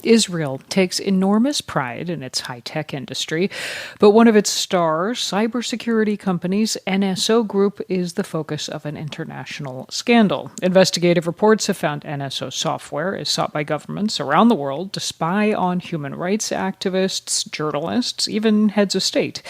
Israel takes enormous pride in its high tech industry, but one of its star cybersecurity companies, NSO Group, is the focus of an international scandal. Investigative reports have found NSO software is sought by governments around the world to spy on human rights activists, journalists, even heads of state.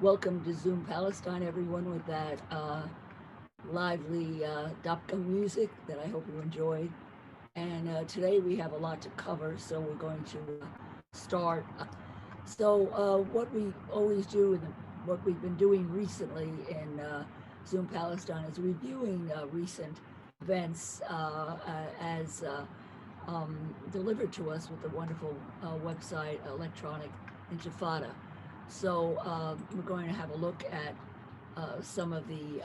Welcome to Zoom Palestine, everyone, with that lively Dapka music that I hope you enjoyed. And today we have a lot to cover, so we're going to start. What we always do, and what we've been doing recently in Zoom Palestine, is reviewing recent events as delivered to us with the wonderful website Electronic Intifada. So we're going to have a look at some of the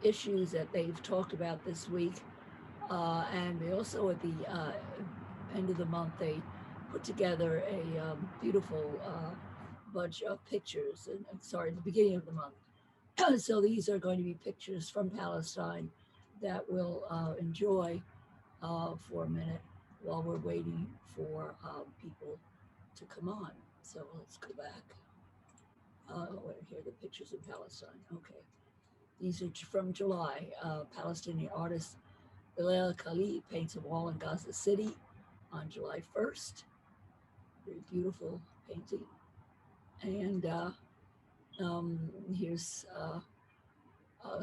issues that they've talked about this week. And they also, at the end of the month, they put together a beautiful bunch of pictures. Sorry, the beginning of the month. So these are going to be pictures from Palestine that we'll enjoy for a minute while we're waiting for people to come on. So let's go back. Here are the pictures of Palestine. Okay. These are from July. Palestinian artist Bilal Khalid paints a wall in Gaza City on July 1st. Very beautiful painting. And here's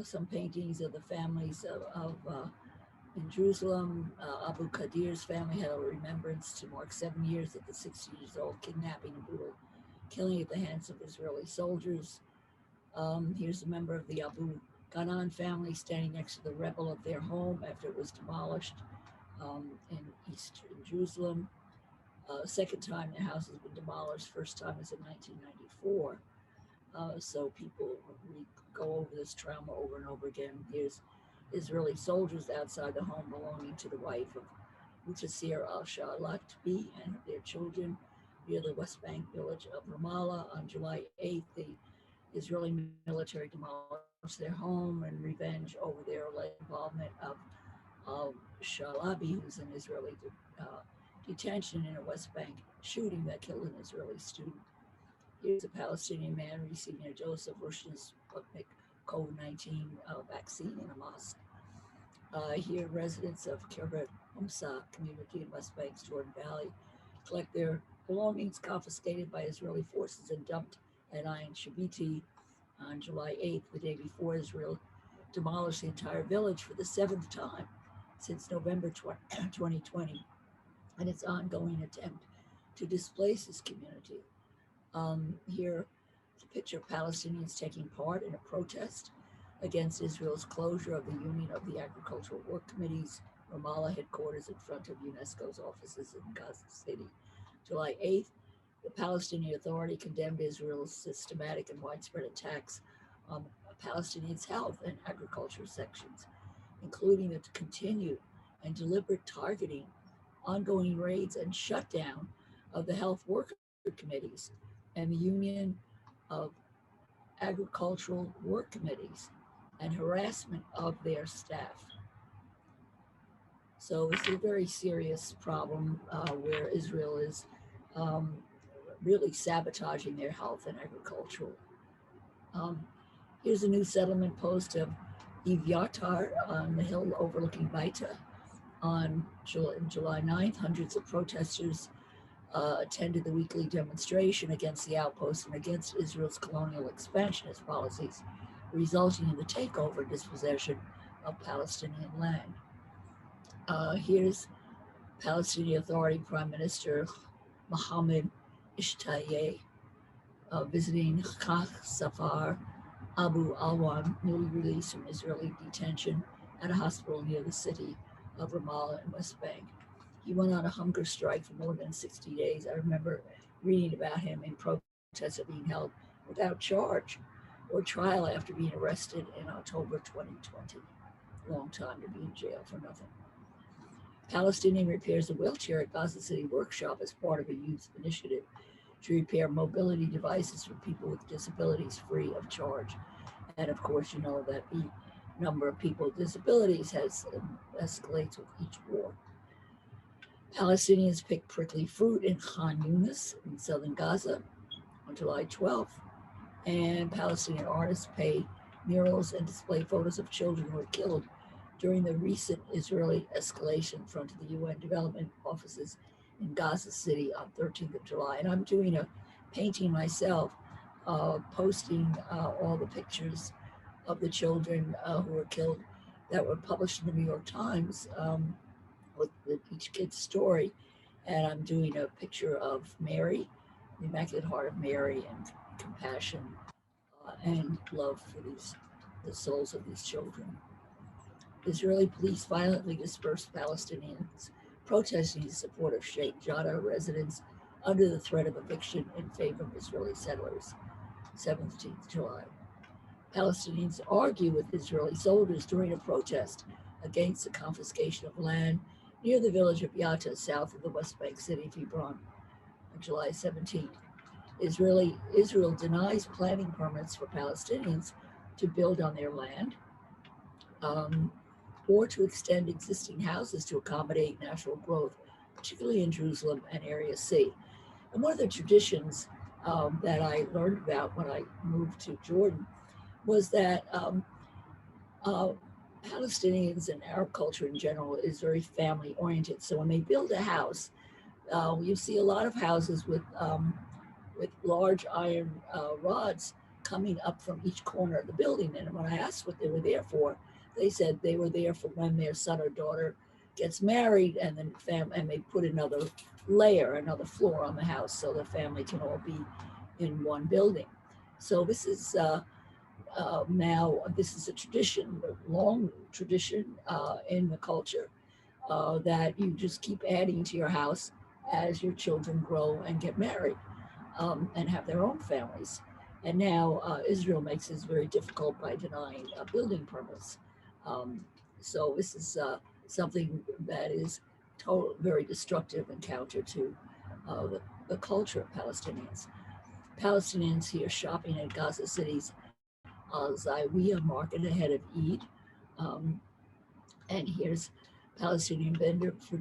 some paintings of the families of in Jerusalem. Abu Qadir's family held a remembrance to mark 7 years of the 60-year-old kidnapping and brutal killing at the hands of Israeli soldiers. Here's a member of the Abu Ghanan family standing next to the rebel of their home after it was demolished in eastern Jerusalem. Second time their house has been demolished. First time was in 1994. So people go over this trauma over and over again. Here's Israeli soldiers outside the home belonging to the wife of Mutasir al-Shalakbi and their children near the West Bank village of Ramallah. On July 8th, the Israeli military demolished their home in revenge over their alleged involvement of Shalabi, who's an Israeli detention in a West Bank shooting that killed an Israeli student. Here's a Palestinian man receiving a dose of Russia's Sputnik COVID-19 vaccine in a mosque. Here, residents of Kiryat Humsa community in West Bank's Jordan Valley collect their belongings confiscated by Israeli forces and dumped at Ain Shabiti on July 8th, the day before Israel demolished the entire village for the 7th time since November 2020, and its ongoing attempt to displace this community. Here is a picture of Palestinians taking part in a protest against Israel's closure of the Union of the Agricultural Work Committee's Ramallah headquarters in front of UNESCO's offices in Gaza City. July 8th, the Palestinian Authority condemned Israel's systematic and widespread attacks on Palestinians' health and agriculture sections, including the continued and deliberate targeting, ongoing raids, and shutdown of the health worker committees and the Union of Agricultural Work Committees, and harassment of their staff. So it's a very serious problem where Israel is really sabotaging their health and agricultural. Here's a new settlement post of Evyatar on the hill overlooking Baita. On July 9th, hundreds of protesters attended the weekly demonstration against the outpost and against Israel's colonial expansionist policies, resulting in the takeover and dispossession of Palestinian land. Here's Palestinian Authority Prime Minister Mohammed Ishtaye visiting Kach Safar Abu Alwan, newly released from Israeli detention at a hospital near the city of Ramallah and West Bank. He went on a hunger strike for more than 60 days. I remember reading about him in protests of being held without charge or trial after being arrested in October 2020. Long time to be in jail for nothing. Palestinian repairs a wheelchair at Gaza City workshop as part of a youth initiative to repair mobility devices for people with disabilities free of charge. And of course, you know that the number of people with disabilities has escalates with each war. Palestinians pick prickly fruit in Khan Yunis in southern Gaza on July 12th, and Palestinian artists pay murals and display photos of children who were killed during the recent Israeli escalation in front of the UN development offices in Gaza City on 13th of July. And I'm doing a painting myself, posting all the pictures of the children who were killed that were published in the New York Times with each kid's story. And I'm doing a picture of Mary, the Immaculate Heart of Mary, and compassion and love for the souls of these children. Israeli police violently dispersed Palestinians protesting in support of Sheikh Jarrah residents under the threat of eviction in favor of Israeli settlers. 17th July. Palestinians argue with Israeli soldiers during a protest against the confiscation of land near the village of Yatta, south of the West Bank city of Hebron, on July 17th. Israel denies planning permits for Palestinians to build on their land, or to extend existing houses to accommodate natural growth, particularly in Jerusalem and Area C. And one of the traditions that I learned about when I moved to Jordan was that Palestinians and Arab culture in general is very family oriented. So when they build a house, you see a lot of houses with large iron rods coming up from each corner of the building. And when I asked what they were there for, they said they were there for when their son or daughter gets married, and then and they put another layer, another floor on the house, so the family can all be in one building. So this is now this is a tradition, a long tradition in the culture that you just keep adding to your house as your children grow and get married and have their own families. And now Israel makes this very difficult by denying building permits. So this is something that is very destructive and counter to the culture of Palestinians. Palestinians here shopping at Gaza City's Zawiya market ahead of Eid. And here's Palestinian vendor for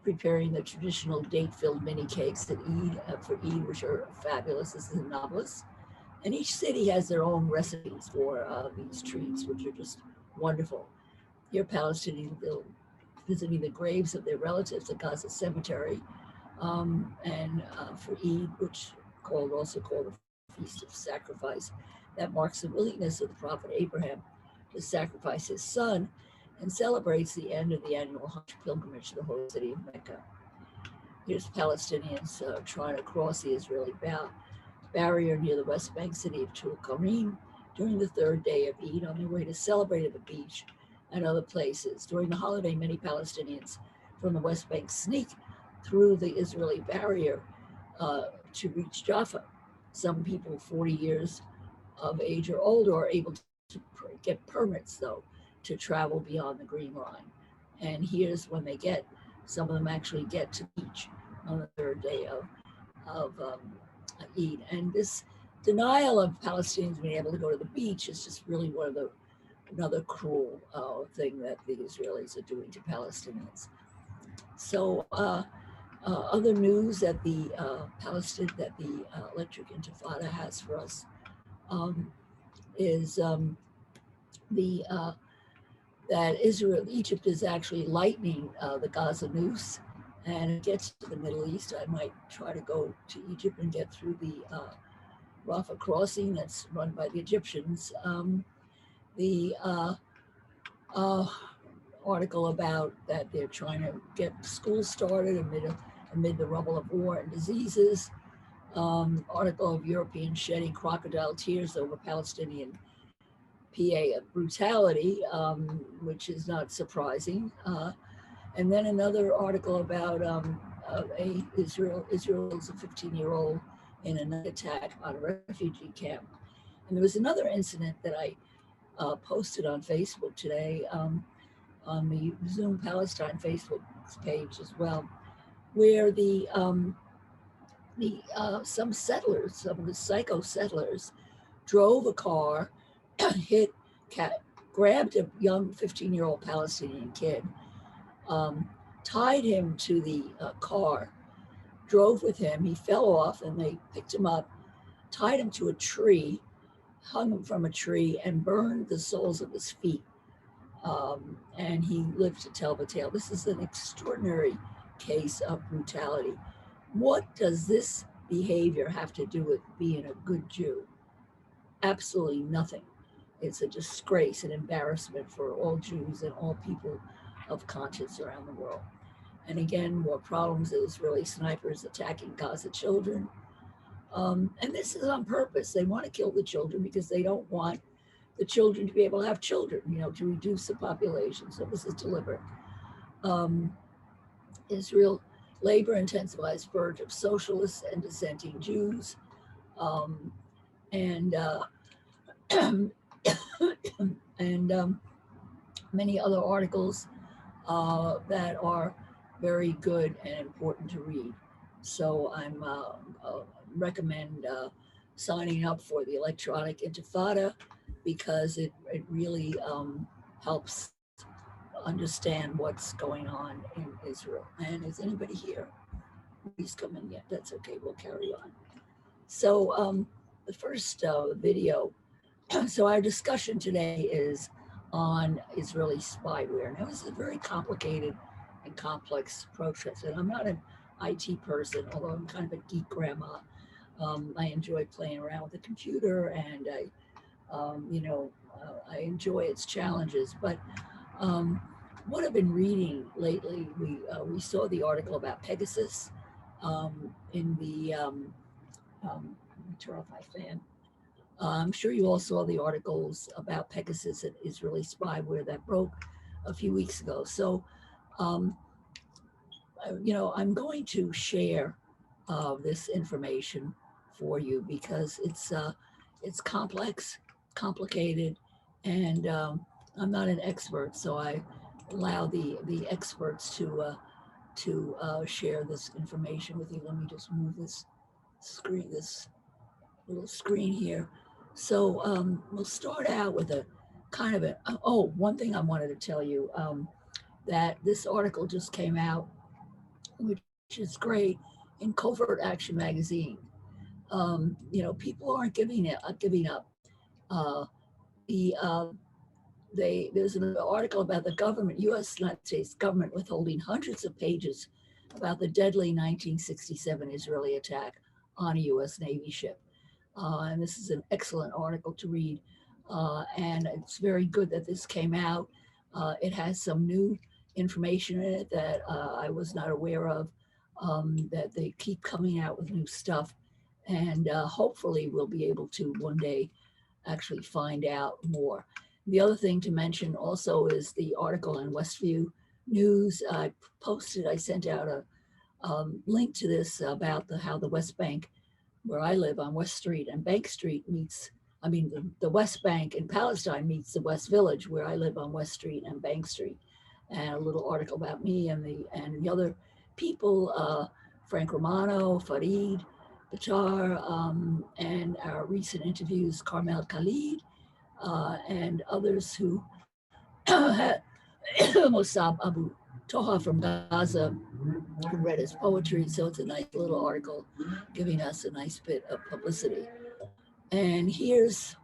preparing the traditional date-filled mini cakes at Eid for Eid, which are fabulous. This is in Nablus. And each city has their own recipes for these treats, which are just wonderful. Here, Palestinians visiting the graves of their relatives at Gaza Cemetery, and for Eid, which also called the Feast of Sacrifice, that marks the willingness of the prophet Abraham to sacrifice his son and celebrates the end of the annual Hajj pilgrimage to the holy city of Mecca. Here's Palestinians trying to cross the Israeli barrier near the West Bank city of Tulkarem during the third day of Eid on their way to celebrate at the beach and other places. During the holiday, many Palestinians from the West Bank sneak through the Israeli barrier to reach Jaffa. Some people 40 years of age or older are able to get permits, though, to travel beyond the Green Line. And here's when some of them actually get to the beach on the third day of Eid. And this denial of Palestinians being able to go to the beach is just really another cruel thing that the Israelis are doing to Palestinians. So other news that the Electric Intifada has for us is that Egypt is actually lightening the Gaza noose, and it gets to the Middle East. I might try to go to Egypt and get through the Rafah crossing that's run by the Egyptians. The article about that they're trying to get schools started amid the rubble of war and diseases. Article of Europeans shedding crocodile tears over Palestinian PA brutality, which is not surprising. And then another article about Israel's a 15-year-old in a night attack on a refugee camp. And there was another incident that I posted on Facebook today, on the Zoom Palestine Facebook page as well, where some settlers, some of the psycho settlers, drove a car, grabbed a young 15-year-old Palestinian kid, tied him to the car, drove with him. He fell off, and they picked him up, tied him to a tree, hung him from a tree, and burned the soles of his feet. And he lived to tell the tale. This is an extraordinary case of brutality. What does this behavior have to do with being a good Jew? Absolutely nothing. It's a disgrace, an embarrassment for all Jews and all people of conscience around the world. And again, more problems of Israeli snipers attacking Gaza children. And this is on purpose. They want to kill the children because they don't want the children to be able to have children, to reduce the population. So this is deliberate. Israel labor intensifies purge of socialists and dissenting Jews. And many other articles that are very good and important to read. So I'm recommend signing up for the Electronic Intifada, because it really helps understand what's going on in Israel. And is anybody here? Nobody's come in yet. That's okay. We'll carry on. So the first video. So our discussion today is on Israeli spyware. Now, this is a very complicated and complex process. And I'm not an IT person, although I'm kind of a geek grandma. I enjoy playing around with the computer, and I enjoy its challenges. But what I've been reading lately, we saw the article about Pegasus in the, let me turn off my fan. I'm sure you all saw the articles about Pegasus and Israeli spyware that broke a few weeks ago. So, I'm going to share this information for you because it's complex, complicated, and I'm not an expert, so I allow the experts to share this information with you. Let me just move this little screen here. So we'll start out with a kind of one thing I wanted to tell you, that this article just came out, which is great, in Covert Action magazine. People aren't giving up. There's an article about the government, United States government, withholding hundreds of pages about the deadly 1967 Israeli attack on a U.S. Navy ship. And this is an excellent article to read. And it's very good that this came out. It has some new information in it that I was not aware of, that they keep coming out with new stuff. And hopefully we'll be able to one day actually find out more. The other thing to mention also is the article in Westview News. I sent out a link to this about how the West Bank, where I live on West Street and Bank Street the West Bank in Palestine meets the West Village, where I live on West Street and Bank Street. And a little article about me and the other people, Frank Romano, Farid Bachar, and our recent interviews, Carmel Khalid, and others who had Mossab Abu Toha from Gaza, who read his poetry. So it's a nice little article giving us a nice bit of publicity. And here's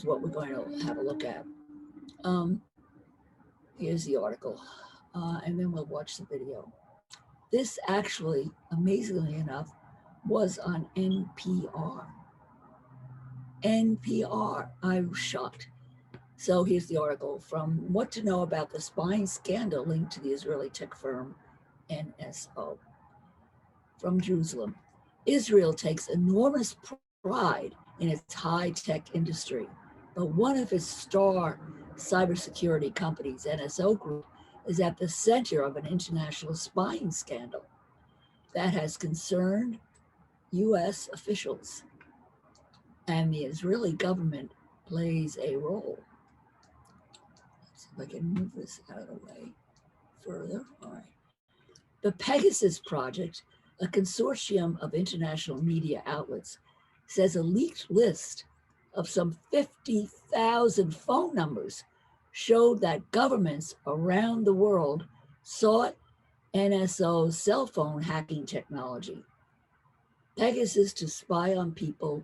what we're going to have a look at. Here's the article, and then we'll watch the video. This actually, amazingly enough, was on NPR. I was shocked. So here's the article from What to Know About the Spying Scandal Linked to the Israeli Tech Firm NSO. From Jerusalem. Israel takes enormous pride in its high-tech industry, one of its star cybersecurity companies, NSO Group, is at the center of an international spying scandal that has concerned US officials. And the Israeli government plays a role. Let's see if I can move this out of the way further. All right. The Pegasus Project, a consortium of international media outlets, says a leaked list of some 50,000 phone numbers showed that governments around the world sought NSO's cell phone hacking technology. Pegasus to spy on people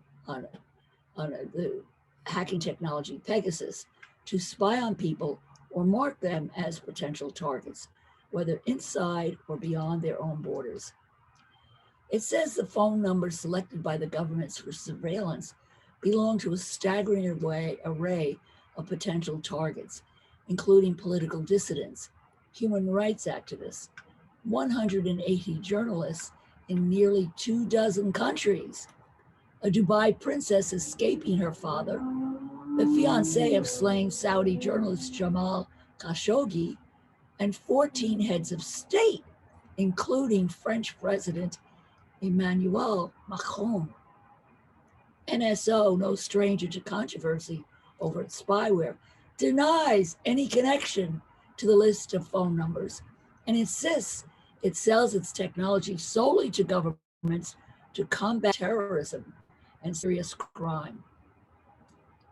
the hacking technology Pegasus to spy on people or mark them as potential targets, whether inside or beyond their own borders. It says the phone numbers selected by the governments for surveillance belong to a staggering array of potential targets, including political dissidents, human rights activists, 180 journalists in nearly 24 countries, a Dubai princess escaping her father, the fiancé of slain Saudi journalist Jamal Khashoggi, and 14 heads of state, including French President Emmanuel Macron. NSO, no stranger to controversy over its spyware, denies any connection to the list of phone numbers and insists it sells its technology solely to governments to combat terrorism and serious crime.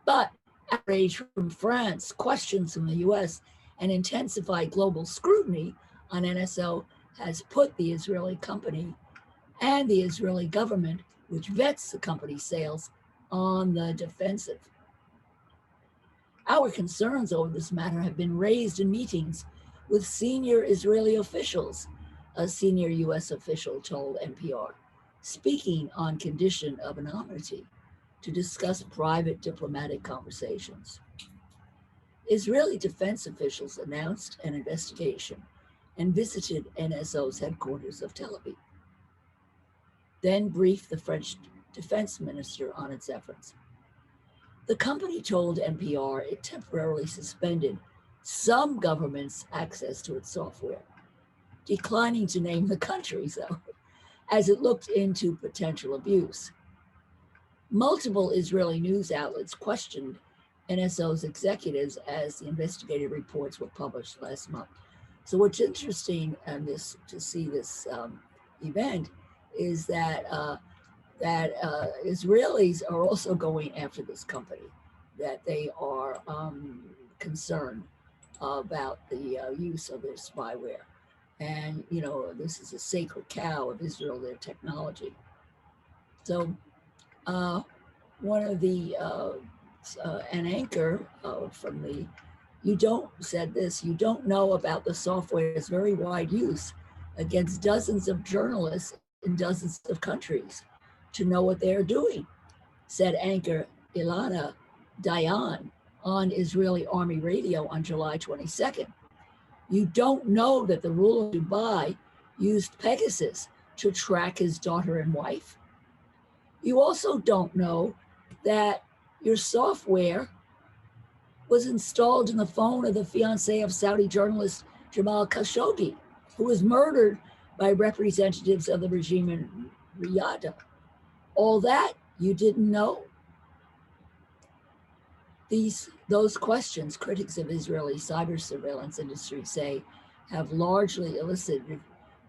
But outrage from France, questions from the US, and intensified global scrutiny on NSO has put the Israeli company and the Israeli government, which vets the company's sales, on the defensive. Our concerns over this matter have been raised in meetings with senior Israeli officials, a senior US official told NPR, speaking on condition of anonymity to discuss private diplomatic conversations. Israeli defense officials announced an investigation and visited NSO's headquarters of Tel Aviv, then briefed the French defense minister on its efforts. The company told NPR it temporarily suspended some governments' access to its software, declining to name the countries, though, as it looked into potential abuse. Multiple Israeli news outlets questioned NSO's executives as the investigative reports were published last month. So what's interesting in this, to see this event, is that Israelis are also going after this company, that they are concerned about the use of their spyware. And, you know, this is a sacred cow of Israel, their technology. So one of the, an anchor from the, said this, you don't know about the software's very wide use against dozens of journalists in dozens of countries to know what they're doing, said anchor Ilana Dayan on Israeli Army radio on July 22nd. You don't know that the ruler of Dubai used Pegasus to track his daughter and wife. You also don't know that your software was installed in the phone of the fiancé of Saudi journalist Jamal Khashoggi, who was murdered by representatives of the regime in Riyadh. All that you didn't know. Those questions, critics of Israeli cyber surveillance industry say, have largely elicited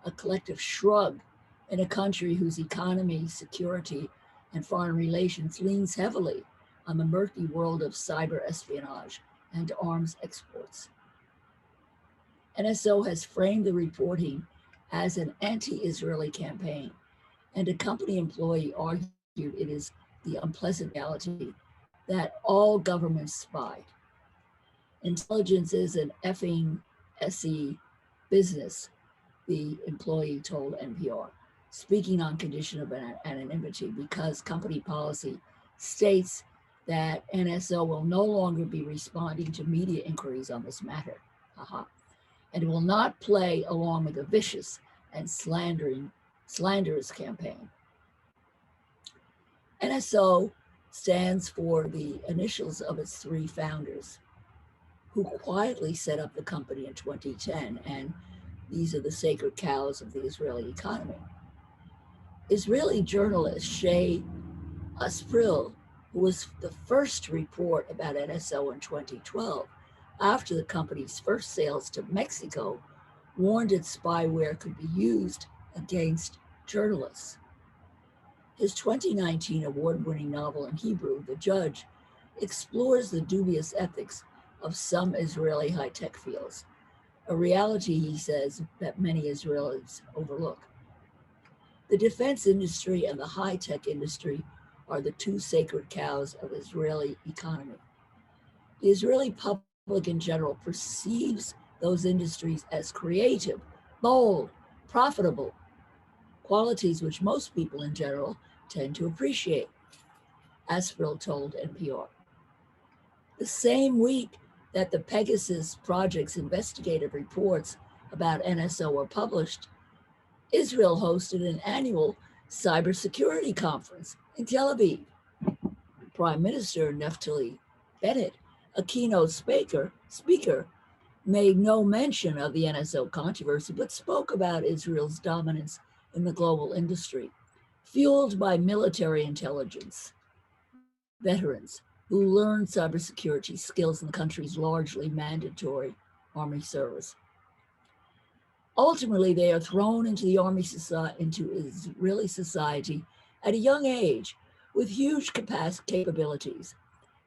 a collective shrug in a country whose economy, security, and foreign relations leans heavily on the murky world of cyber espionage and arms exports. NSO has framed the reporting as an anti-Israeli campaign, and a company employee argued it is the unpleasant reality that all governments spy. Intelligence is an effing SE business, the employee told NPR, speaking on condition of anonymity because company policy states that NSO will no longer be responding to media inquiries on this matter, and will not play along with a vicious and slanderous campaign. NSO stands for the initials of its three founders, who quietly set up the company in 2010, and these are the sacred cows of the Israeli economy. Israeli journalist Shay Aspril, who was the first to report about NSO in 2012, after the company's first sales to Mexico, warned its spyware could be used against journalists. His 2019 award-winning novel in Hebrew, The Judge, explores the dubious ethics of some Israeli high-tech fields, a reality, he says, that many Israelis overlook. The defense industry and the high-tech industry are the two sacred cows of Israeli economy. The Israeli public in general perceives those industries as creative, bold, profitable, qualities which most people in general tend to appreciate, Aspril told NPR. The same week that the Pegasus Project's investigative reports about NSO were published, Israel hosted an annual cybersecurity conference in Tel Aviv. Prime Minister Naftali Bennett, a keynote speaker, made no mention of the NSO controversy, but spoke about Israel's dominance in the global industry, fueled by military intelligence veterans who learned cybersecurity skills in the country's largely mandatory army service. Ultimately, they are thrown into the into Israeli society at a young age with huge capabilities.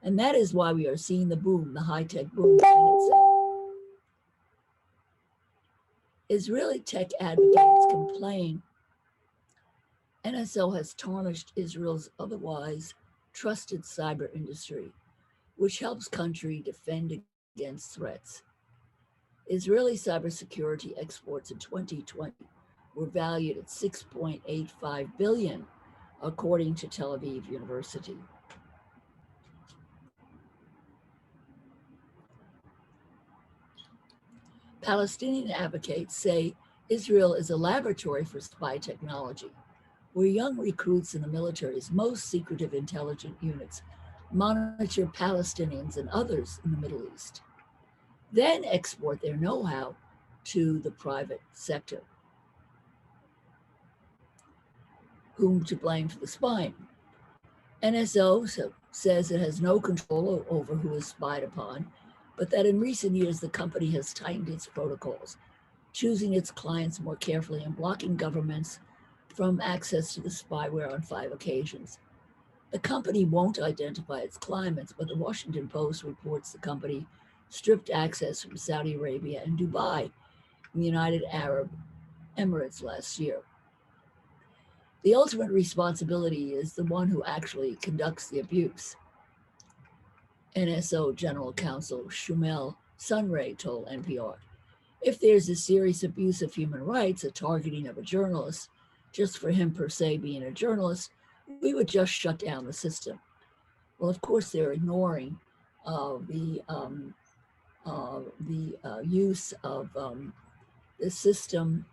And that is why we are seeing the boom, the high-tech boom, Bennett said. Israeli tech advocates complain NSO has tarnished Israel's otherwise trusted cyber industry, which helps country defend against threats. Israeli cybersecurity exports in 2020 were valued at 6.85 billion, according to Tel Aviv University. Palestinian advocates say Israel is a laboratory for spy technology, where young recruits in the military's most secretive intelligence units monitor Palestinians and others in the Middle East, then export their know-how to the private sector. Whom to blame for the spying? NSO says it has no control over who is spied upon, but that in recent years the company has tightened its protocols, choosing its clients more carefully and blocking governments from access to the spyware on 5 occasions. The company won't identify its clients, but the Washington Post reports the company stripped access from Saudi Arabia and Dubai in the United Arab Emirates last year. The ultimate responsibility is the one who actually conducts the abuse. NSO General Counsel Shumel Sunray told NPR, if there's a serious abuse of human rights, a targeting of a journalist, just for him per se being a journalist, we would just shut down the system. Well, of course, they're ignoring the use of the system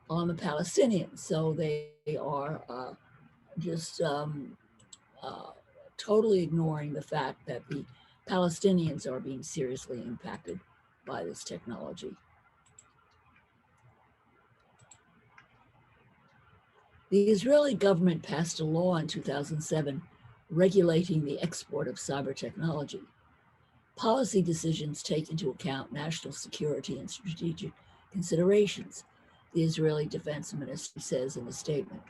on the Palestinians. So they are just totally ignoring the fact that the Palestinians are being seriously impacted by this technology. The Israeli government passed a law in 2007 regulating the export of cyber technology. Policy decisions take into account national security and strategic considerations, the Israeli Defense Ministry says in a statement.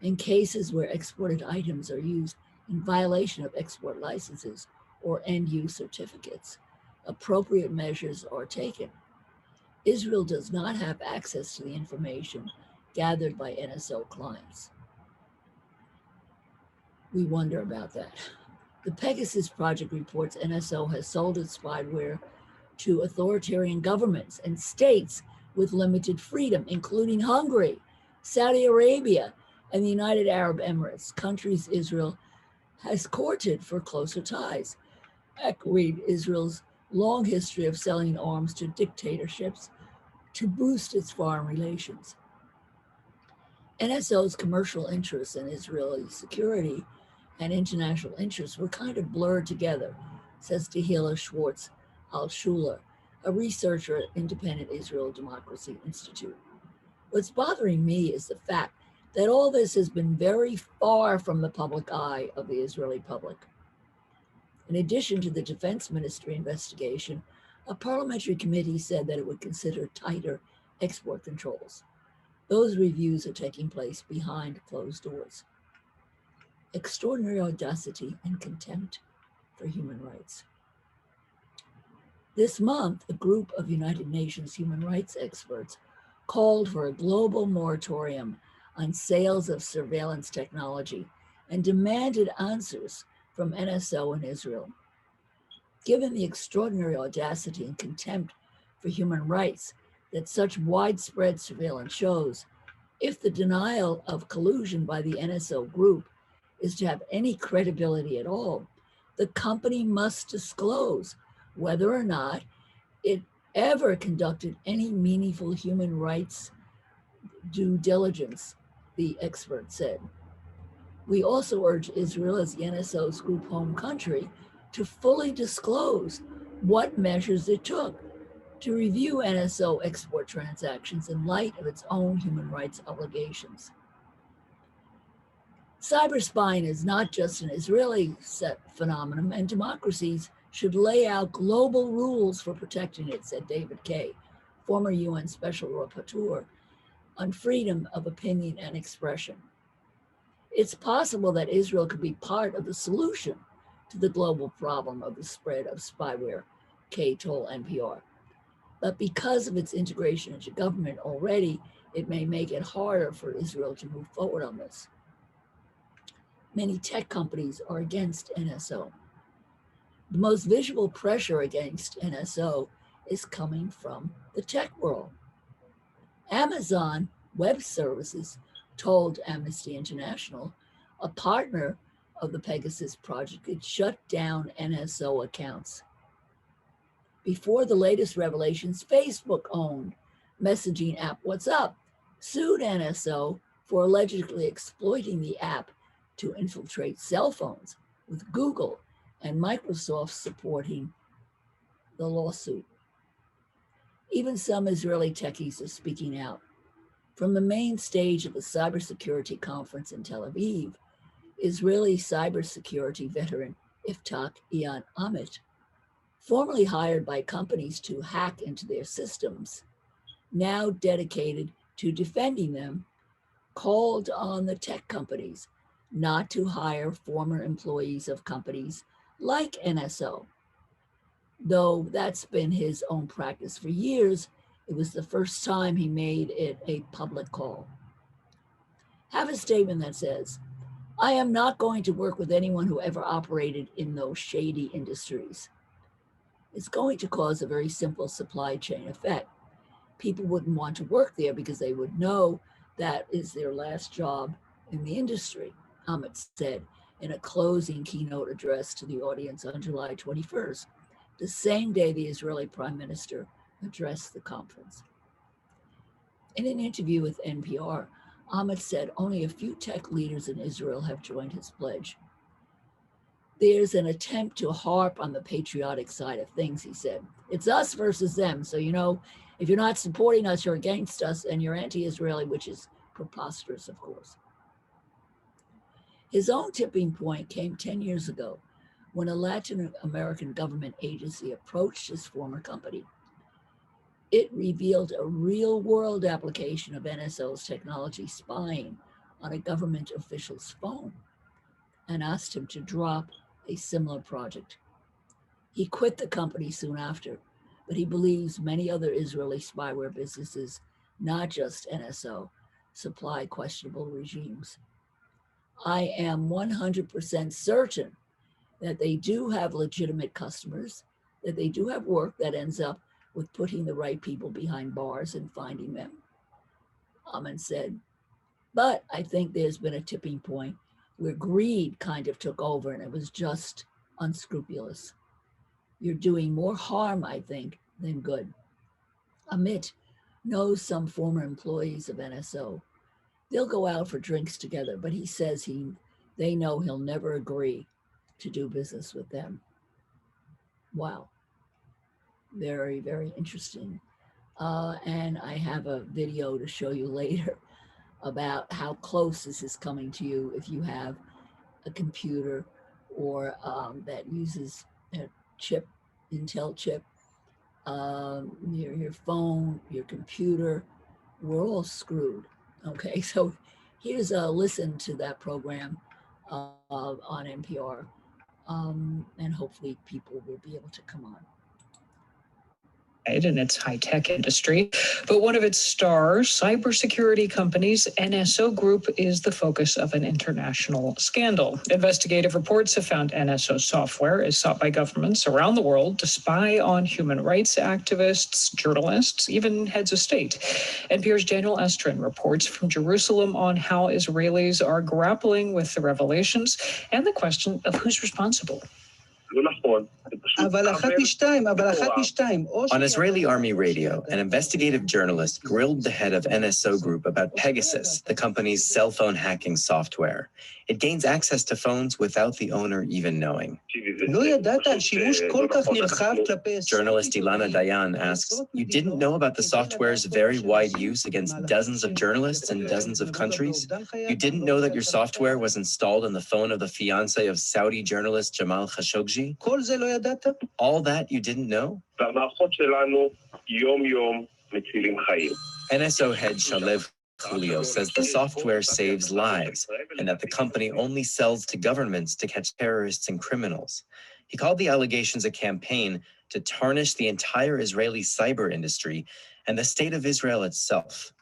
In cases where exported items are used in violation of export licenses or end-use certificates, appropriate measures are taken. Israel does not have access to the information gathered by NSO clients. We wonder about that. The Pegasus Project reports NSO has sold its spyware to authoritarian governments and states with limited freedom, including Hungary, Saudi Arabia, and the United Arab Emirates, countries Israel has courted for closer ties, echoing Israel's long history of selling arms to dictatorships to boost its foreign relations. NSO's commercial interests in Israeli security and international interests were kind of blurred together, says Tehila Schwartz Al-Shuler, a researcher at Independent Israel Democracy Institute. What's bothering me is the fact that all this has been very far from the public eye of the Israeli public. In addition to the Defense Ministry investigation, a parliamentary committee said that it would consider tighter export controls. Those reviews are taking place behind closed doors. Extraordinary audacity and contempt for human rights. This month, a group of United Nations human rights experts called for a global moratorium on sales of surveillance technology and demanded answers from NSO in Israel. Given the extraordinary audacity and contempt for human rights that such widespread surveillance shows, if the denial of collusion by the NSO group is to have any credibility at all, the company must disclose whether or not it ever conducted any meaningful human rights due diligence, the expert said. We also urge Israel, as the NSO's group home country, to fully disclose what measures it took to review NSO export transactions in light of its own human rights obligations. Cyberspying is not just an Israeli phenomenon, and democracies should lay out global rules for protecting it, said David Kay, former UN Special Rapporteur on freedom of opinion and expression. It's possible that Israel could be part of the solution to the global problem of the spread of spyware, Kay told NPR. But because of its integration into government already, it may make it harder for Israel to move forward on this. Many tech companies are against NSO. The most visual pressure against NSO is coming from the tech world. Amazon Web Services told Amnesty International, a partner of the Pegasus project, it shut down NSO accounts. Before the latest revelations, Facebook owned messaging app WhatsApp sued NSO for allegedly exploiting the app to infiltrate cell phones, with Google and Microsoft supporting the lawsuit. Even some Israeli techies are speaking out. From the main stage of the cybersecurity conference in Tel Aviv, Israeli cybersecurity veteran Iftach Ian Amit, formerly hired by companies to hack into their systems, now dedicated to defending them, called on the tech companies not to hire former employees of companies like NSO. Though that's been his own practice for years, it was the first time he made it a public call. Have a statement that says, I am not going to work with anyone who ever operated in those shady industries. It's going to cause a very simple supply chain effect. People wouldn't want to work there because they would know that is their last job in the industry, Amit said in a closing keynote address to the audience on July 21st, the same day the Israeli Prime Minister addressed the conference. In an interview with NPR, Amit said only a few tech leaders in Israel have joined his pledge. There's an attempt to harp on the patriotic side of things, he said. It's us versus them. So, if you're not supporting us, you're against us and you're anti-Israeli, which is preposterous, of course. His own tipping point came 10 years ago when a Latin American government agency approached his former company. It revealed a real-world application of NSO's technology spying on a government official's phone and asked him to drop a similar project. He quit the company soon after, but he believes many other Israeli spyware businesses, not just NSO, supply questionable regimes. I am 100% certain that they do have legitimate customers, that they do have work that ends up with putting the right people behind bars and finding them. Amen said, but I think there's been a tipping point where greed kind of took over and it was just unscrupulous. You're doing more harm, I think, than good. Amit knows some former employees of NSO. They'll go out for drinks together, but he says he they know he'll never agree to do business with them. Wow. Very, very interesting. And I have a video to show you later about how close this is coming to you if you have a computer or that uses a chip, Intel chip, your phone, your computer. We're all screwed. Okay, so here's a listen to that program on NPR, and hopefully people will be able to come on. In its high-tech industry, but one of its stars, cybersecurity company's NSO Group, is the focus of an international scandal. Investigative reports have found NSO software is sought by governments around the world to spy on human rights activists, journalists, even heads of state. NPR's Daniel Estrin reports from Jerusalem on how Israelis are grappling with the revelations and the question of who's responsible. On Israeli Army radio, an investigative journalist grilled the head of NSO Group about Pegasus, the company's cell phone hacking software. It gains access to phones without the owner even knowing. Journalist Ilana Dayan asks, "You didn't know about the software's very wide use against dozens of journalists in dozens of countries? You didn't know that your software was installed on the phone of the fiancé of Saudi journalist Jamal Khashoggi? All that you didn't know?" NSO head Shalev Julio says the software saves lives and that the company only sells to governments to catch terrorists and criminals. He called the allegations a campaign to tarnish the entire Israeli cyber industry and the state of Israel itself.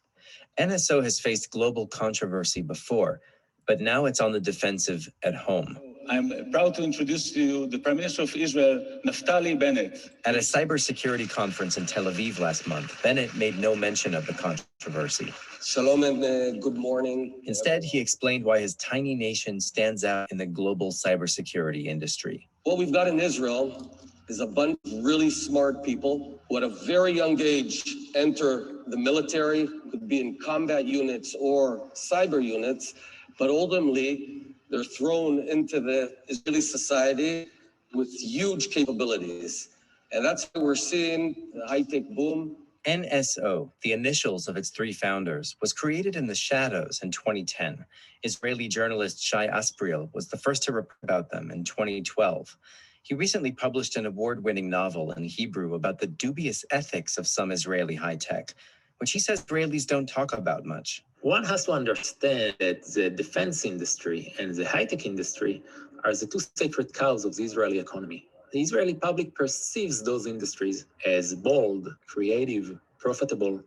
NSO has faced global controversy before, but now it's on the defensive at home. I'm proud to introduce to you the Prime Minister of Israel, Naftali Bennett. At a cybersecurity conference in Tel Aviv last month, Bennett made no mention of the controversy. Shalom and good morning. Instead, he explained why his tiny nation stands out in the global cybersecurity industry. What we've got in Israel is a bunch of really smart people who at a very young age enter the military, could be in combat units or cyber units, but ultimately they're thrown into the Israeli society with huge capabilities. And that's why we're seeing the high-tech boom. NSO, the initials of its three founders, was created in the shadows in 2010. Israeli journalist Shai Aspriel was the first to report about them in 2012. He recently published an award-winning novel in Hebrew about the dubious ethics of some Israeli high-tech, which he says Israelis don't talk about much. One has to understand that the defense industry and the high-tech industry are the two sacred cows of the Israeli economy. The Israeli public perceives those industries as bold, creative, profitable,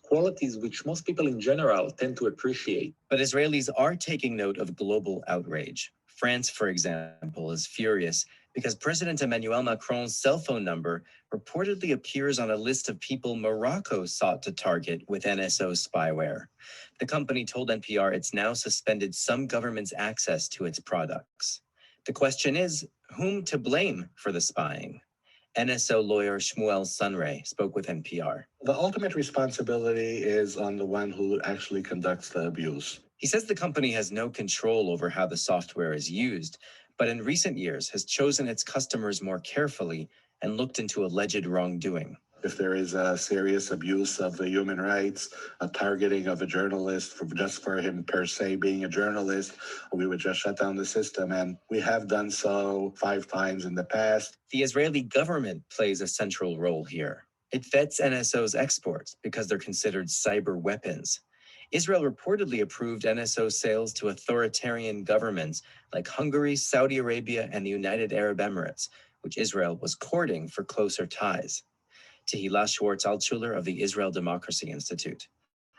qualities which most people in general tend to appreciate. But Israelis are taking note of global outrage. France, for example, is furious because President Emmanuel Macron's cell phone number reportedly appears on a list of people Morocco sought to target with NSO spyware. The company told NPR it's now suspended some government's access to its products. The question is, whom to blame for the spying? NSO lawyer Shmuel Sunray spoke with NPR. The ultimate responsibility is on the one who actually conducts the abuse. He says the company has no control over how the software is used, but in recent years has chosen its customers more carefully and looked into alleged wrongdoing. If there is a serious abuse of the human rights, a targeting of a journalist just for him per se being a journalist, we would just shut down the system. And we have done so 5 times in the past. The Israeli government plays a central role here. It vets NSO's exports because they're considered cyber weapons. Israel reportedly approved NSO sales to authoritarian governments like Hungary, Saudi Arabia, and the United Arab Emirates, which Israel was courting for closer ties. Tehila Schwartz-Altschuler of the Israel Democracy Institute.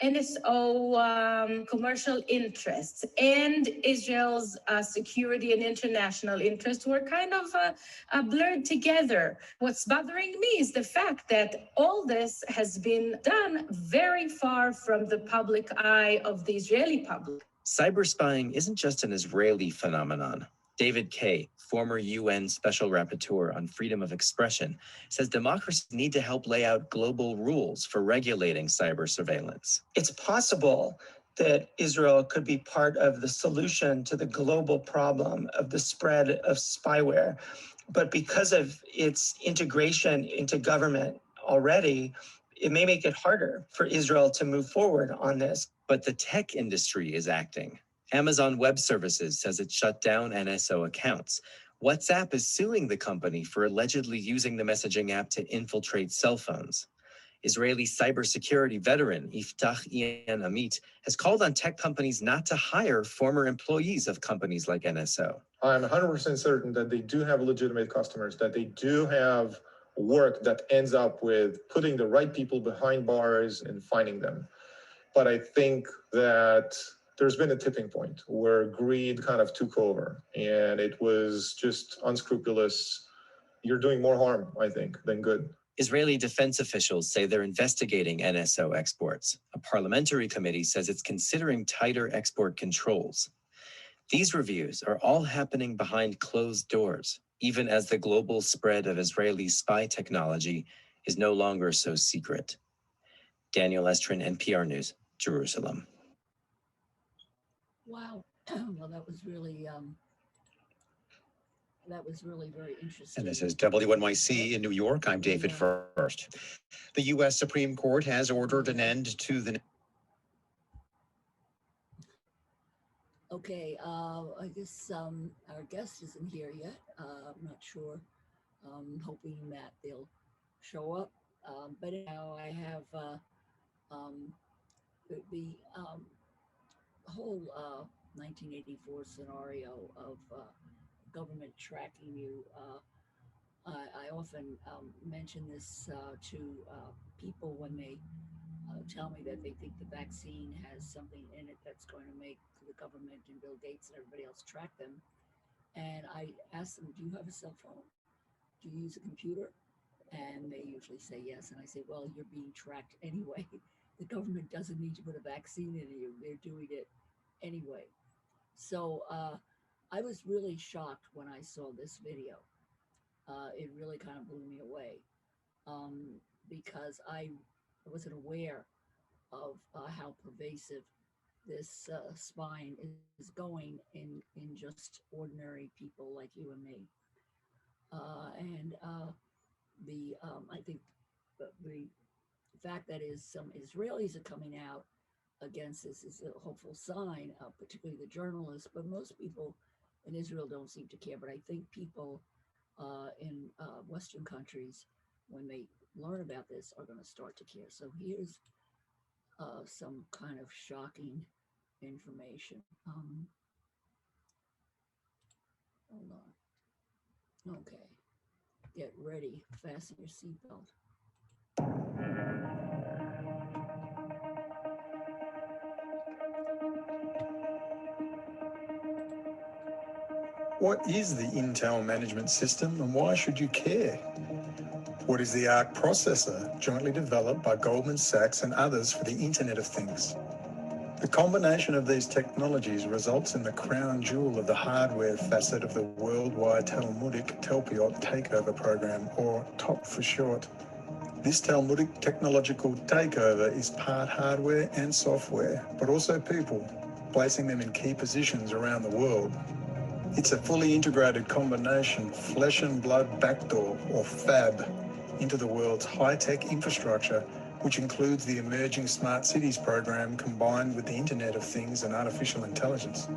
NSO commercial interests and Israel's security and international interests were kind of blurred together. What's bothering me is the fact that all this has been done very far from the public eye of the Israeli public. Cyber spying isn't just an Israeli phenomenon. David Kay, former UN Special Rapporteur on freedom of expression, says democracies need to help lay out global rules for regulating cyber surveillance. It's possible that Israel could be part of the solution to the global problem of the spread of spyware. But because of its integration into government already, it may make it harder for Israel to move forward on this. But the tech industry is acting. Amazon Web Services says it shut down NSO accounts. WhatsApp is suing the company for allegedly using the messaging app to infiltrate cell phones. Israeli cybersecurity veteran Iftach Ian Amit has called on tech companies not to hire former employees of companies like NSO. I'm 100% certain that they do have legitimate customers, that they do have work that ends up with putting the right people behind bars and finding them. But I think that there's been a tipping point where greed kind of took over, and it was just unscrupulous. You're doing more harm, I think, than good. Israeli defense officials say they're investigating NSO exports. A parliamentary committee says it's considering tighter export controls. These reviews are all happening behind closed doors, even as the global spread of Israeli spy technology is no longer so secret. Daniel Estrin, NPR News, Jerusalem. Wow. Well, that was really very interesting. And this is WNYC in New York. I'm David First. The U.S. Supreme Court has ordered an end to the... Okay, I guess our guest isn't here yet. I'm not sure. I'm hoping that they'll show up. But now I have the whole 1984 scenario of government tracking you. I often mention this to people when they tell me that they think the vaccine has something in it that's going to make the government and Bill Gates and everybody else track them. And I ask them, do you have a cell phone? Do you use a computer? And they usually say yes. And I say, well, you're being tracked anyway. The government doesn't need to put a vaccine in you. They're doing it anyway. So I was really shocked when I saw this video. It really kind of blew me away because I wasn't aware of how pervasive this spying is going in just ordinary people like you and me. I think the fact that some Israelis are coming out against this is a hopeful sign, particularly the journalists, but most people in Israel don't seem to care. But I think people in Western countries, when they learn about this, are going to start to care. So here's some kind of shocking information. Hold on. Okay. Get ready. Fasten your seatbelt. What is the Intel management system and why should you care? What is the ARC processor, jointly developed by Goldman Sachs and others for the Internet of Things? The combination of these technologies results in the crown jewel of the hardware facet of the worldwide Talmudic Telpiot takeover program, or TOP for short. This Talmudic technological takeover is part hardware and software, but also people, placing them in key positions around the world. It's a fully integrated combination, flesh and blood backdoor, or FAB, into the world's high-tech infrastructure, which includes the emerging Smart Cities program combined with the Internet of Things and artificial intelligence.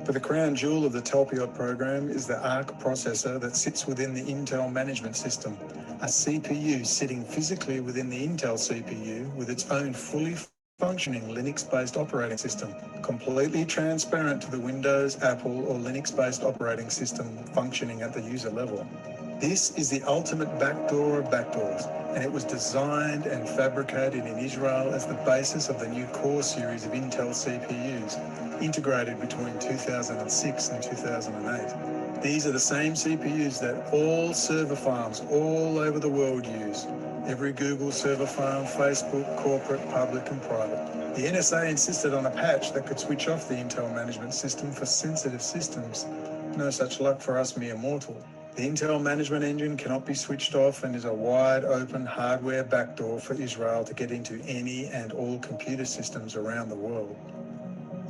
But the crown jewel of the Telpiot program is the ARC processor that sits within the Intel management system, a CPU sitting physically within the Intel CPU with its own fully functioning Linux-based operating system, completely transparent to the Windows, Apple, or Linux-based operating system functioning at the user level. This is the ultimate backdoor of backdoors, and it was designed and fabricated in Israel as the basis of the new Core series of Intel CPUs, integrated between 2006 and 2008. These are the same CPUs that all server farms all over the world use. Every Google server farm, Facebook, corporate, public and private. The NSA insisted on a patch that could switch off the Intel management system for sensitive systems. No such luck for us mere mortals. The Intel management engine cannot be switched off and is a wide open hardware backdoor for Israel to get into any and all computer systems around the world.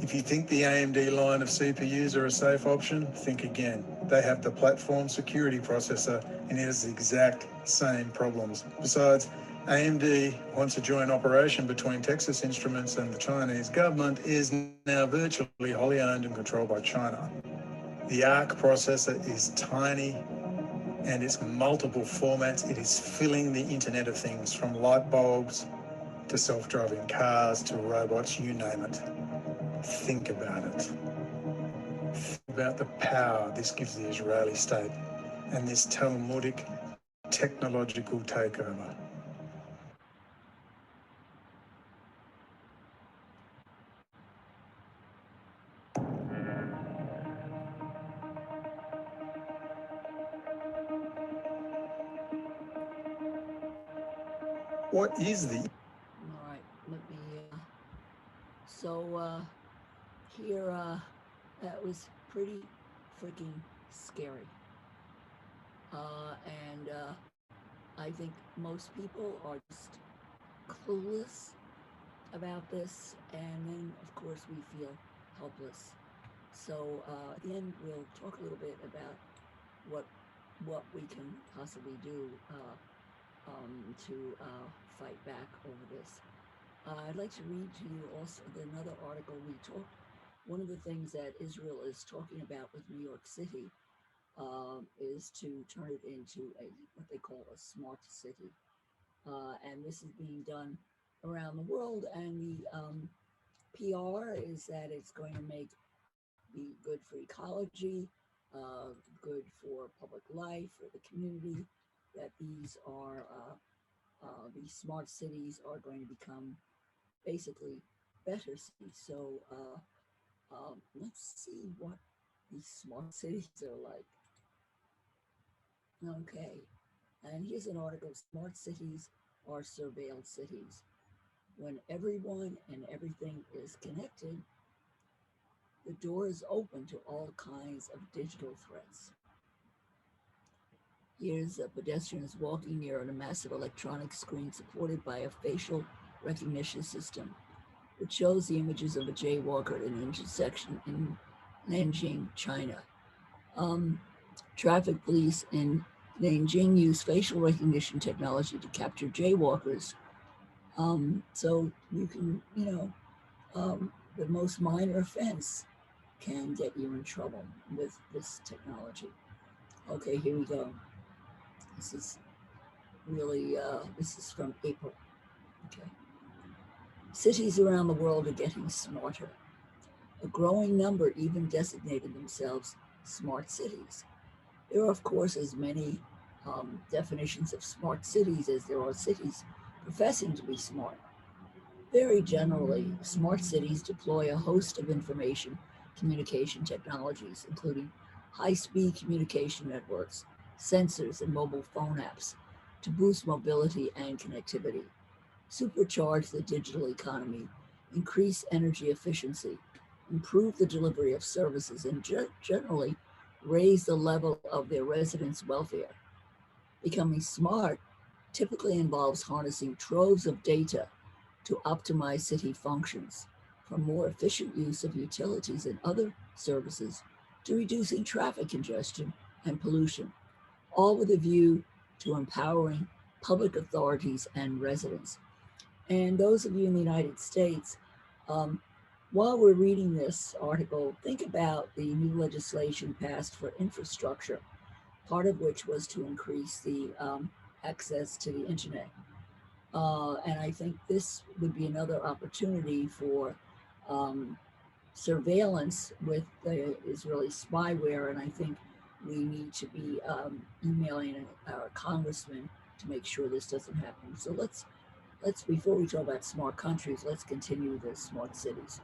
If you think the AMD line of CPUs are a safe option, think again. They have the platform security processor and it has the exact same problems. Besides, AMD, once a joint operation between Texas Instruments and the Chinese government, is now virtually wholly owned and controlled by China. The ARC processor is tiny and it's multiple formats. It is filling the Internet of Things, from light bulbs to self-driving cars to robots, you name it. Think about it. Think about the power this gives the Israeli state and this Talmudic technological takeover. What is the... All right, let me, here, that was pretty freaking scary. I think most people are just clueless about this, and then of course we feel helpless. So at the end we'll talk a little bit about what we can possibly do to fight back over this. I'd like to read to you also another article we talked. One of the things that Israel is talking about with New York City is to turn it into what they call a smart city. And this is being done around the world, and the PR is that it's going to be good for ecology, good for public life, for the community, that these smart cities are going to become basically better cities. So let's see what these smart cities are like. Okay, and here's an article: Smart cities are surveilled cities. When everyone and everything is connected, the door is open to all kinds of digital threats. Here's a pedestrian is walking near a massive electronic screen supported by a facial recognition system, which shows the images of a jaywalker at an intersection in Nanjing, China. Traffic police in Nanjing use facial recognition technology to capture jaywalkers. So you can, the most minor offense can get you in trouble with this technology. Okay, here we go. This is really, this is from April. Okay. Cities around the world are getting smarter. A growing number even designated themselves smart cities. There are, of course, as many definitions of smart cities as there are cities professing to be smart. Very generally, smart cities deploy a host of information communication technologies, including high-speed communication networks, sensors, and mobile phone apps to boost mobility and connectivity, supercharge the digital economy, increase energy efficiency, improve the delivery of services, and generally raise the level of their residents' welfare. Becoming smart typically involves harnessing troves of data to optimize city functions, from more efficient use of utilities and other services to reducing traffic congestion and pollution, all with a view to empowering public authorities and residents. And those of you in the United States, while we're reading this article, think about the new legislation passed for infrastructure, part of which was to increase the access to the internet. And I think this would be another opportunity for surveillance with the Israeli spyware. And I think we need to be emailing our congressman to make sure this doesn't happen. So let's before we talk about smart countries, let's continue the smart cities.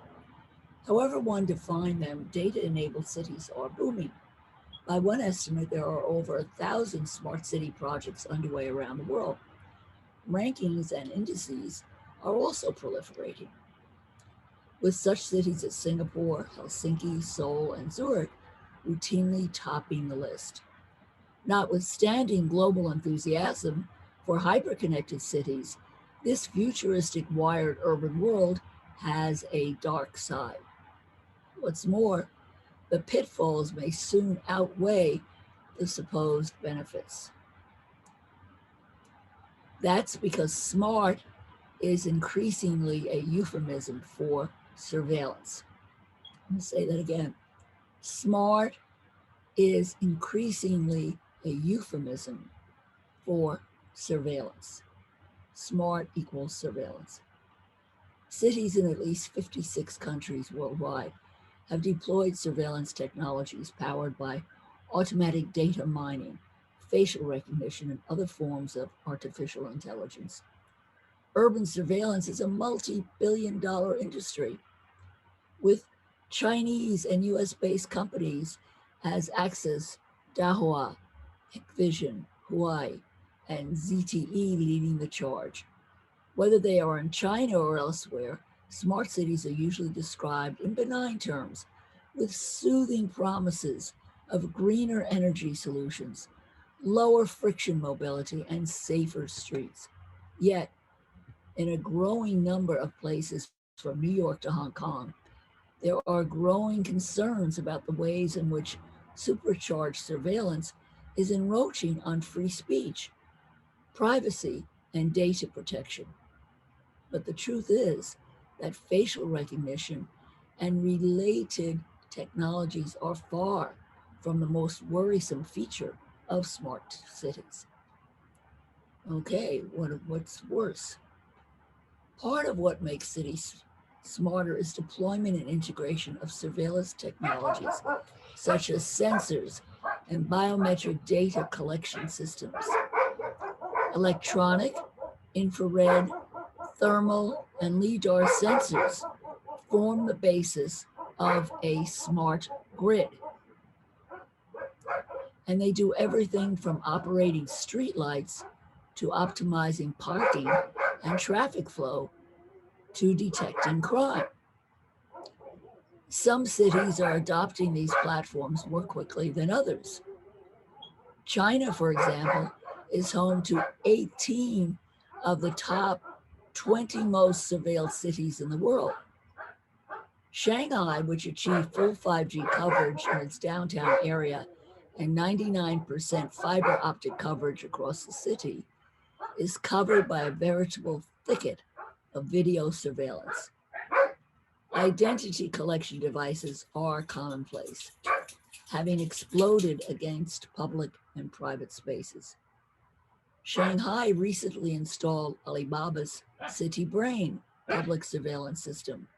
However one define them, data-enabled cities are booming. By one estimate, there are over 1,000 smart city projects underway around the world. Rankings and indices are also proliferating, with such cities as Singapore, Helsinki, Seoul, and Zurich routinely topping the list. Notwithstanding global enthusiasm for hyper-connected cities, this futuristic wired urban world has a dark side. What's more, the pitfalls may soon outweigh the supposed benefits. That's because smart is increasingly a euphemism for surveillance. I'm going to say that again. Smart is increasingly a euphemism for surveillance. Smart equals surveillance. Cities in at least 56 countries worldwide have deployed surveillance technologies powered by automatic data mining, facial recognition, and other forms of artificial intelligence. Urban surveillance is a multi-billion-dollar industry with Chinese and US-based companies as Axis, Dahua, Hikvision, Huawei, and ZTE leading the charge. Whether they are in China or elsewhere, smart cities are usually described in benign terms with soothing promises of greener energy solutions, lower friction mobility, and safer streets. Yet, in a growing number of places from New York to Hong Kong, there are growing concerns about the ways in which supercharged surveillance is encroaching on free speech, privacy, and data protection. But the truth is that facial recognition and related technologies are far from the most worrisome feature of smart cities. Okay, what's worse? Part of what makes cities smarter is deployment and integration of surveillance technologies, such as sensors and biometric data collection systems. Electronic, infrared, thermal, and LIDAR sensors form the basis of a smart grid. And they do everything from operating streetlights to optimizing parking and traffic flow to detecting crime. Some cities are adopting these platforms more quickly than others. China, for example, is home to 18 of the top 20 most surveilled cities in the world. Shanghai, which achieved full 5G coverage in its downtown area and 99% fiber optic coverage across the city, is covered by a veritable thicket of video surveillance. Identity collection devices are commonplace, having exploded against public and private spaces. Shanghai recently installed Alibaba's City Brain public surveillance system,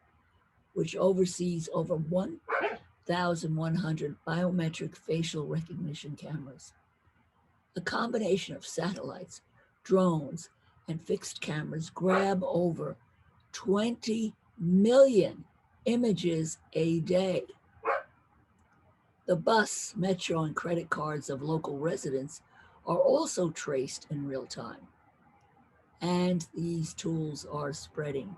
which oversees over 1,100 biometric facial recognition cameras. A combination of satellites, drones, and fixed cameras grab over 20 million images a day. The bus, metro, and credit cards of local residents are also traced in real time. And these tools are spreading.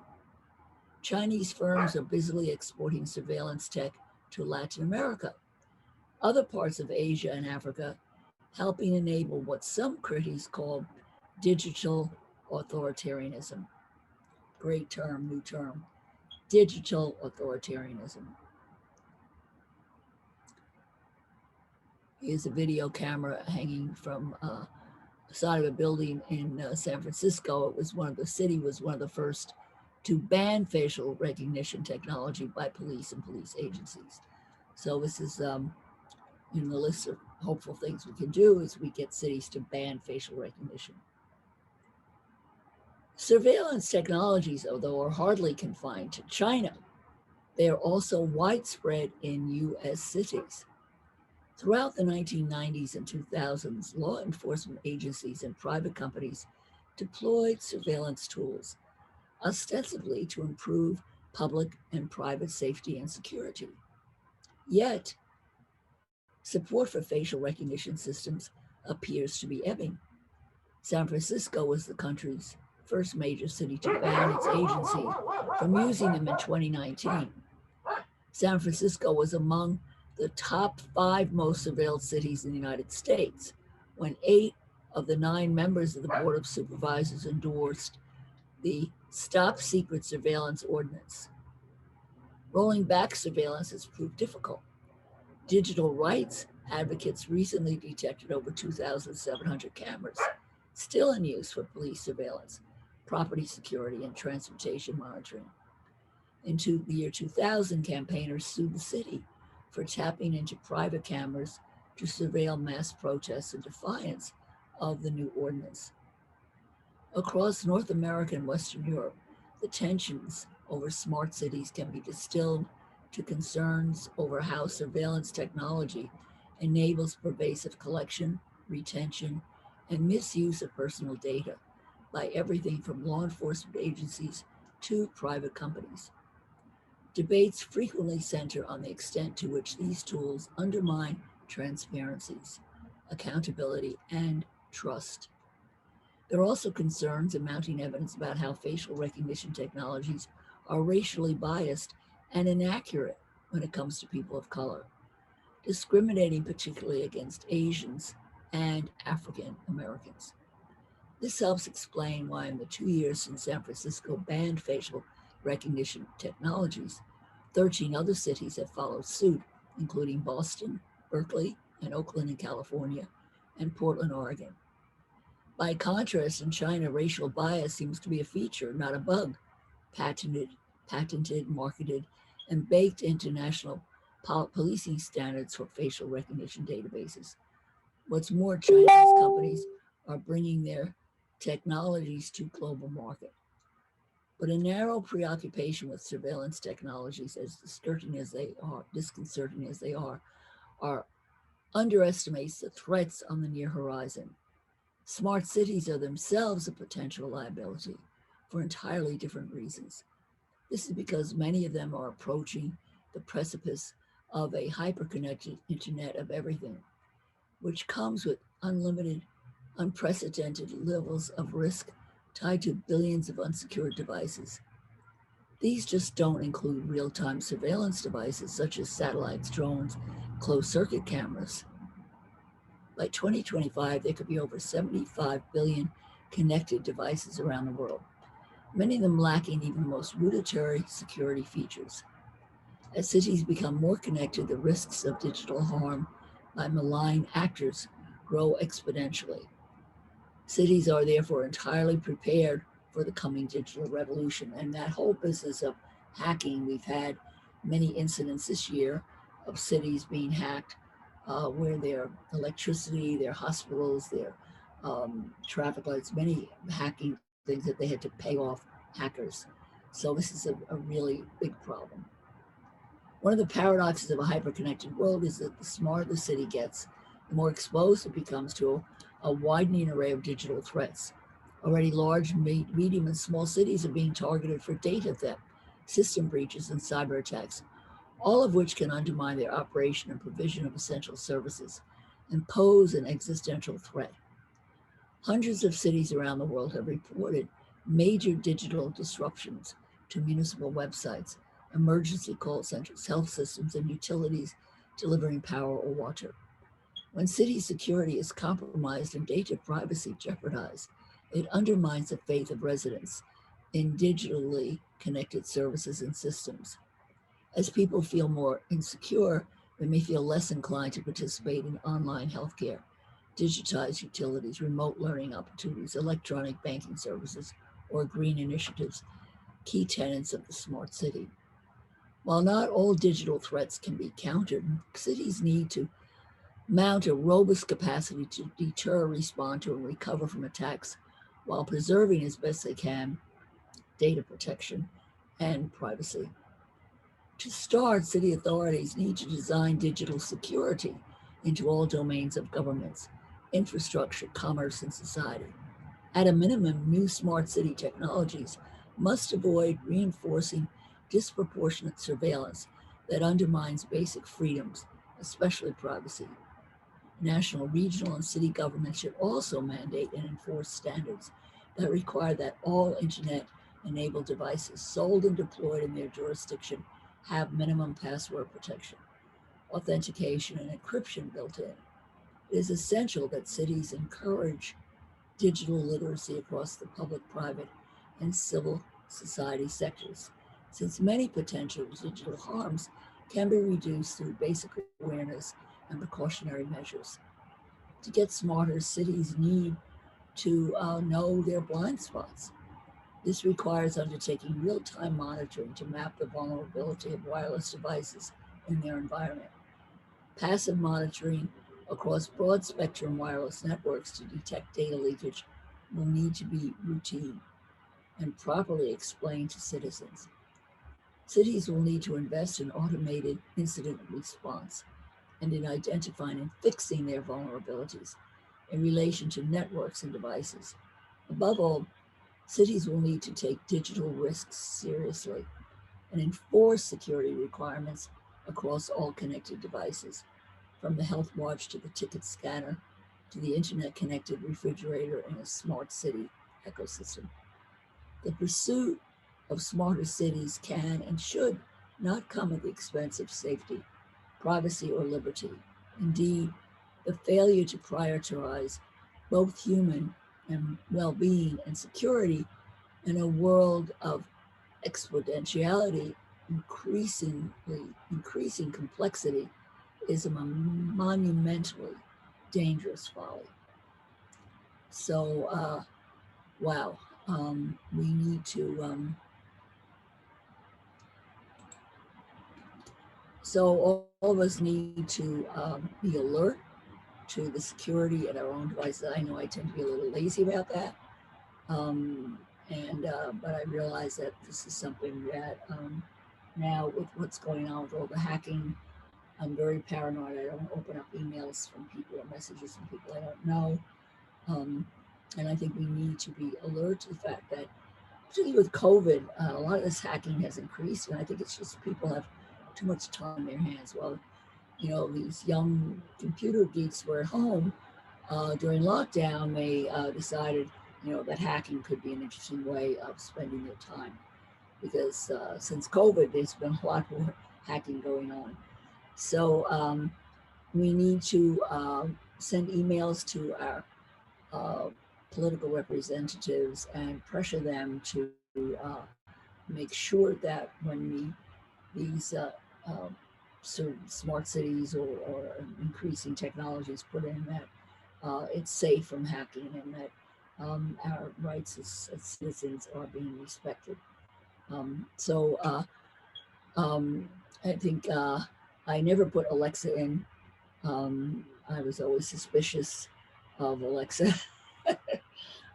Chinese firms are busily exporting surveillance tech to Latin America, other parts of Asia and Africa, helping enable what some critics call digital authoritarianism. Great term, new term. Digital authoritarianism. Here's a video camera hanging from the side of a building in San Francisco. The city was one of the first to ban facial recognition technology by police and police agencies. So this is in the list of hopeful things we can do is we get cities to ban facial recognition. Surveillance technologies, although, are hardly confined to China. They are also widespread in US cities. Throughout the 1990s and 2000s, law enforcement agencies and private companies deployed surveillance tools, ostensibly to improve public and private safety and security. Yet, support for facial recognition systems appears to be ebbing. San Francisco was the country's first major city to ban its agency from using them in 2019. San Francisco was among the top 5 most surveilled cities in the United States when 8 of the 9 members of the Board of Supervisors endorsed the Stop Secret Surveillance Ordinance. Rolling back surveillance has proved difficult. Digital rights advocates recently detected over 2,700 cameras still in use for police surveillance, property security, and transportation monitoring. In the year 2000, campaigners sued the city for tapping into private cameras to surveil mass protests in defiance of the new ordinance. Across North America and Western Europe, the tensions over smart cities can be distilled to concerns over how surveillance technology enables pervasive collection, retention, and misuse of personal data by everything from law enforcement agencies to private companies. Debates frequently center on the extent to which these tools undermine transparencies, accountability, and trust. There are also concerns and mounting evidence about how facial recognition technologies are racially biased and inaccurate when it comes to people of color, discriminating particularly against Asians and African Americans. This helps explain why in the 2 years since San Francisco banned facial recognition technologies, 13 other cities have followed suit, including Boston, Berkeley, and Oakland in California, and Portland, Oregon. By contrast, in China, racial bias seems to be a feature, not a bug, patented, marketed, and baked into national policing standards for facial recognition databases. What's more, Chinese companies are bringing their technologies to global market. But a narrow preoccupation with surveillance technologies, as disconcerting as they are underestimates the threats on the near horizon. Smart cities are themselves a potential liability for entirely different reasons. This is because many of them are approaching the precipice of a hyper-connected Internet of Everything, which comes with unprecedented levels of risk tied to billions of unsecured devices. These just don't include real-time surveillance devices such as satellites, drones, closed-circuit cameras. By 2025, there could be over 75 billion connected devices around the world, many of them lacking even the most rudimentary security features. As cities become more connected, the risks of digital harm by malign actors grow exponentially. Cities are therefore entirely prepared for the coming digital revolution. And that whole business of hacking, we've had many incidents this year of cities being hacked, where their electricity, their hospitals, their traffic lights, many hacking things that they had to pay off hackers. So this is a really big problem. One of the paradoxes of a hyper-connected world is that the smarter the city gets, the more exposed it becomes to a widening array of digital threats. Already large, medium, and small cities are being targeted for data theft, system breaches, and cyber attacks, all of which can undermine their operation and provision of essential services and pose an existential threat. Hundreds of cities around the world have reported major digital disruptions to municipal websites, emergency call centers, health systems, and utilities delivering power or water. When city security is compromised and data privacy jeopardized, it undermines the faith of residents in digitally connected services and systems. As people feel more insecure, they may feel less inclined to participate in online healthcare, digitized utilities, remote learning opportunities, electronic banking services, or green initiatives, key tenets of the smart city. While not all digital threats can be countered, cities need to mount a robust capacity to deter, respond to, and recover from attacks while preserving as best they can data protection and privacy. To start, city authorities need to design digital security into all domains of governments, infrastructure, commerce, and society. At a minimum, new smart city technologies must avoid reinforcing disproportionate surveillance that undermines basic freedoms, especially privacy. National, regional, and city governments should also mandate and enforce standards that require that all internet-enabled devices sold and deployed in their jurisdiction have minimum password protection, authentication, and encryption built in. It is essential that cities encourage digital literacy across the public, private, and civil society sectors, since many potential digital harms can be reduced through basic awareness and precautionary measures. To get smarter, cities need to know their blind spots. This requires undertaking real-time monitoring to map the vulnerability of wireless devices in their environment. Passive monitoring across broad spectrum wireless networks to detect data leakage will need to be routine and properly explained to citizens. Cities will need to invest in automated incident response and in identifying and fixing their vulnerabilities in relation to networks and devices. Above all, cities will need to take digital risks seriously and enforce security requirements across all connected devices, from the health watch to the ticket scanner to the internet-connected refrigerator in a smart city ecosystem. The pursuit of smarter cities can and should not come at the expense of safety, privacy, or liberty. Indeed, the failure to prioritize both human and well-being and security in a world of exponentiality, increasing complexity is a monumentally dangerous folly. So, wow, we need to, so all of us need to be alert to the security at our own devices. I know I tend to be a little lazy about that. But I realize that this is something that now with what's going on with all the hacking, I'm very paranoid. I don't open up emails from people or messages from people I don't know. And I think we need to be alert to the fact that, particularly with COVID, a lot of this hacking has increased. And I think it's just people have too much time in their hands. Well, you know, these young computer geeks were at home during lockdown. They decided, you know, that hacking could be an interesting way of spending their time, because since COVID, there's been a lot more hacking going on. So we need to send emails to our political representatives and pressure them to make sure that when these smart cities or increasing technologies put in, that it's safe from hacking, and that our rights as citizens are being respected. I think I never put Alexa in. I was always suspicious of Alexa,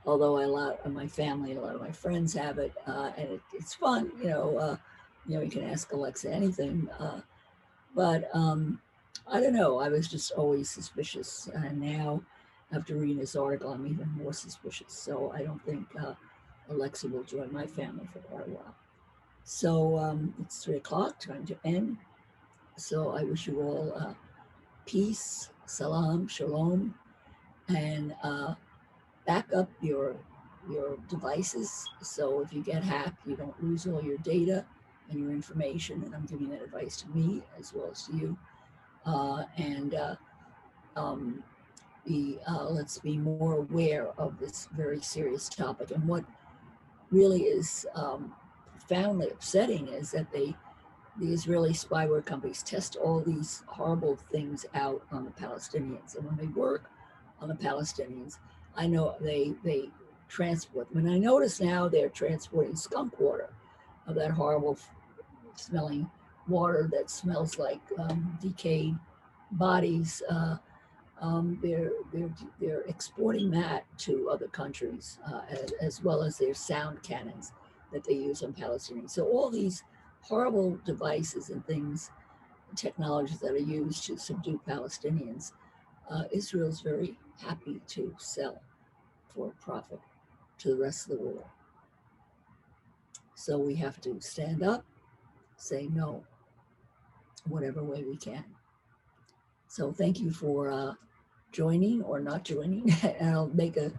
although a lot of my family, a lot of my friends have it, and it's fun. You can ask Alexa anything. But I don't know. I was just always suspicious, and now after reading this article, I'm even more suspicious. So I don't think Alexa will join my family for quite a while. So it's 3 o'clock, time to end. So I wish you all peace, salam, shalom, and back up your devices. So if you get hacked, you don't lose all your data and your information. And I'm giving that advice to me as well as to you. Let's be more aware of this very serious topic. And what really is profoundly upsetting is that the Israeli spyware companies test all these horrible things out on the Palestinians. And when they work on the Palestinians, I know they transport them. And I notice now they're transporting skunk water, of that horrible smelling water that smells like decayed bodies. They're exporting that to other countries, as well as their sound cannons that they use on Palestinians. So all these horrible devices and things, technologies that are used to subdue Palestinians, Israel's very happy to sell for profit to the rest of the world. So we have to stand up, say no, whatever way we can. So thank you for joining or not joining. And I'll make a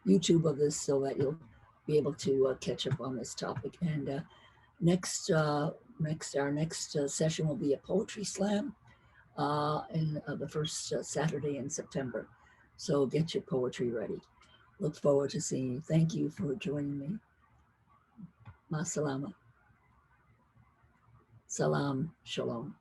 YouTube of this so that you'll be able to catch up on this topic. And our next session will be a poetry slam in the first Saturday in September. So get your poetry ready. Look forward to seeing you. Thank you for joining me. Ma salama. Salam, shalom.